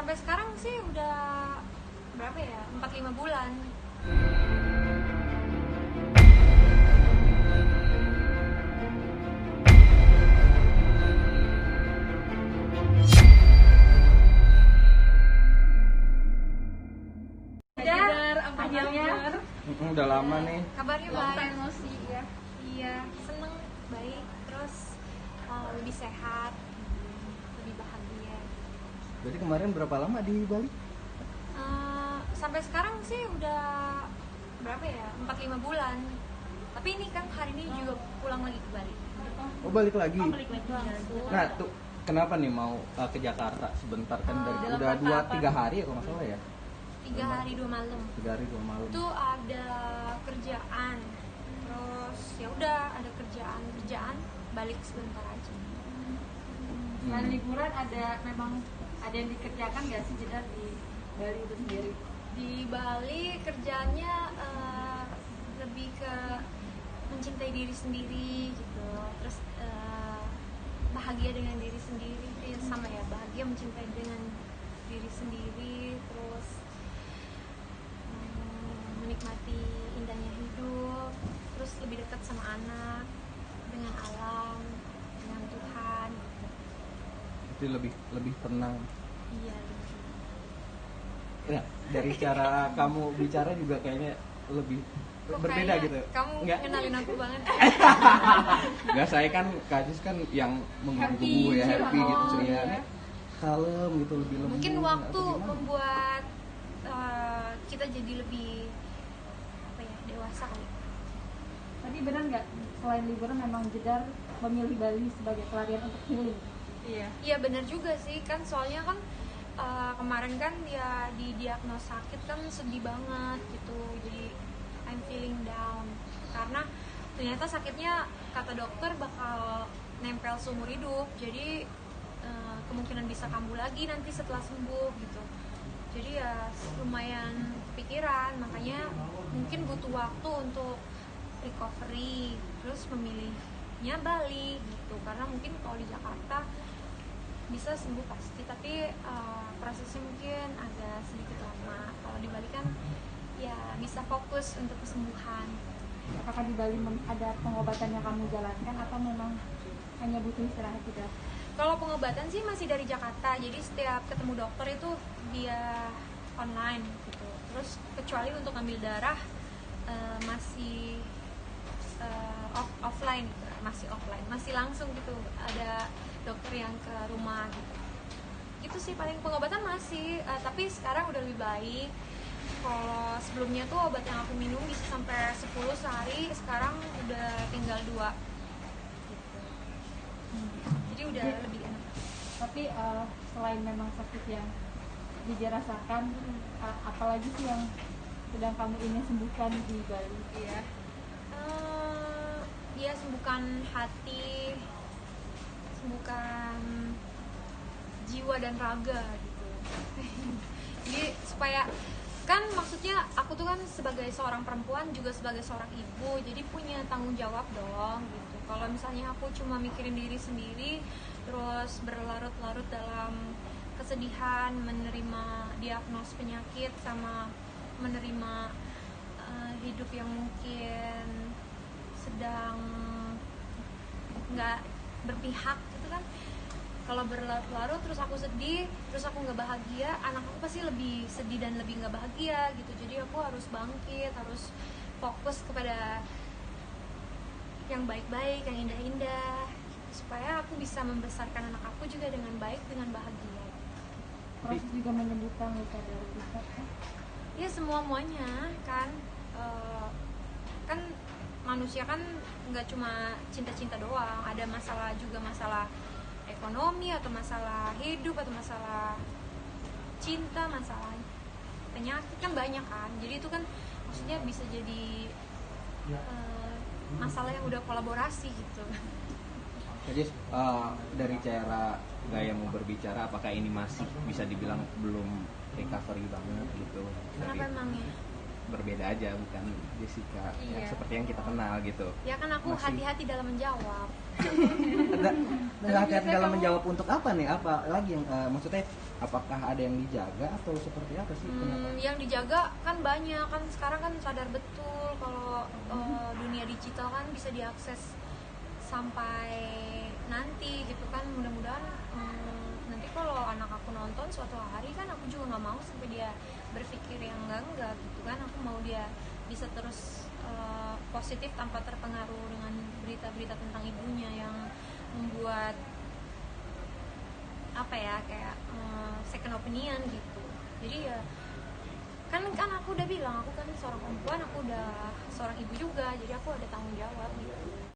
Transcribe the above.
Sampai sekarang sih udah berapa ya, 4-5 bulan. Akhirnya Udah lama nih. Kabarnya baik. emosi ya. Iya, seneng, baik, terus lebih sehat, lebih bahagia. Jadi kemarin berapa lama di Bali? Sampai sekarang sih udah berapa ya, 4-5 bulan. Tapi ini kan hari ini juga pulang lagi ke Bali. Oh, balik lagi. Balik lagi. Nah, tuh kenapa nih mau ke Jakarta sebentar kan dari dalam udah rangka 2-3 hari ya kalau nggak salah ya? 3 hari 2 malam. 3 hari 2 malam. Itu ada kerjaan, terus ya udah ada kerjaan, balik sebentar aja. Selain liburan memang ada yang dikerjakan nggak sih Jedar di Bali itu sendiri? Di Bali kerjanya lebih ke mencintai diri sendiri gitu, terus bahagia dengan diri sendiri, sama ya, bahagia mencintai dengan diri sendiri, terus menikmati indahnya hidup, terus lebih dekat sama anak, dengan alam, dengan Tuhan gitu. Itu lebih tenang. Iya. Ya, dari cara kamu bicara juga kayaknya lebih Kok berbeda kayaknya gitu. Kamu Nggak. kenalin aku banget. Enggak, saya kan Kajis kan yang menggebu Happy, ya, happy oh, gitu ceria. iya. Kalem gitu, lebih lembut. Mungkin waktu atau gimana? membuat kita jadi lebih apa ya, dewasa kali. Tapi benar nggak selain liburan memang Jedar memilih Bali sebagai pelarian untuk healing? Iya. Iya benar juga sih, kan soalnya kan kemarin kan ya didiagnos sakit kan, sedih banget gitu. Jadi I'm feeling down karena ternyata sakitnya kata dokter bakal nempel seumur hidup. Jadi kemungkinan bisa kambuh lagi nanti setelah sembuh gitu. Jadi ya lumayan pikiran, makanya mungkin butuh waktu untuk recovery, terus memilihnya Bali gitu, karena mungkin kalau di Jakarta bisa sembuh pasti, tapi prosesnya mungkin agak sedikit lama. Kalau di Bali kan ya bisa fokus untuk kesembuhan. Apakah di Bali ada pengobatan yang kamu jalankan atau memang hanya butuh istirahat Jedar? Kalau pengobatan sih masih dari Jakarta, jadi setiap ketemu dokter itu dia online gitu. Terus kecuali untuk ambil darah masih offline gitu, masih langsung gitu, ada dokter yang ke rumah gitu. Itu sih paling pengobatan masih, tapi sekarang udah lebih baik. Kalau sebelumnya tuh obat yang aku minum bisa sampai 10 sehari, sekarang udah tinggal 2 gitu. Jadi udah lebih enak. Tapi selain memang sakit yang Jedar rasakan, apalagi sih yang sedang kamu ingin sembuhkan di Bali? Iya. Dia sembuhkan hati, sembuhkan jiwa dan raga gitu. Jadi supaya kan, maksudnya aku tuh kan sebagai seorang perempuan juga sebagai seorang ibu, jadi punya tanggung jawab dong gitu. Kalau misalnya aku cuma mikirin diri sendiri terus berlarut-larut dalam kesedihan, menerima diagnos penyakit sama menerima hidup yang mungkin sedang nggak berpihak gitu kan. Kalau berlarut-larut terus aku sedih, terus aku nggak bahagia, anak aku pasti lebih sedih dan lebih nggak bahagia gitu. Jadi aku harus bangkit, harus fokus kepada yang baik-baik, yang indah-indah, supaya aku bisa membesarkan anak aku juga dengan baik, dengan bahagia. Proses juga menyembuhkan luka dari luka kan? Ya semuanya kan, kan manusia kan nggak cuma cinta-cinta doang, ada masalah juga, masalah ekonomi atau masalah hidup atau masalah cinta, masalah penyakit kan banyak kan. Jadi itu kan maksudnya bisa jadi masalah yang udah kolaborasi gitu. Jadi dari cara gayamu berbicara, apakah ini masih bisa dibilang belum recovery banget gitu? Kenapa emangnya? berbeda aja, bukan Jessica yang Iya. seperti yang kita kenal gitu. Ya kan aku Masih- hati-hati dalam menjawab. Hati-hati dalam menjawab untuk apa nih? Apa lagi yang maksudnya apakah ada yang dijaga atau seperti apa sih? Kenapa? Yang dijaga kan banyak kan, sekarang kan sadar betul kalau dunia digital kan bisa diakses sampai nanti gitu kan. Mudah-mudahan nanti kalau anak aku nonton suatu hari kan, aku juga nggak mau sampai dia berpikir yang enggak gitu kan. Aku mau dia bisa terus positif tanpa terpengaruh dengan berita-berita tentang ibunya yang membuat apa ya, kayak second opinion gitu. Jadi ya kan aku udah bilang aku kan seorang perempuan, aku udah seorang ibu juga, jadi aku ada tanggung jawab gitu.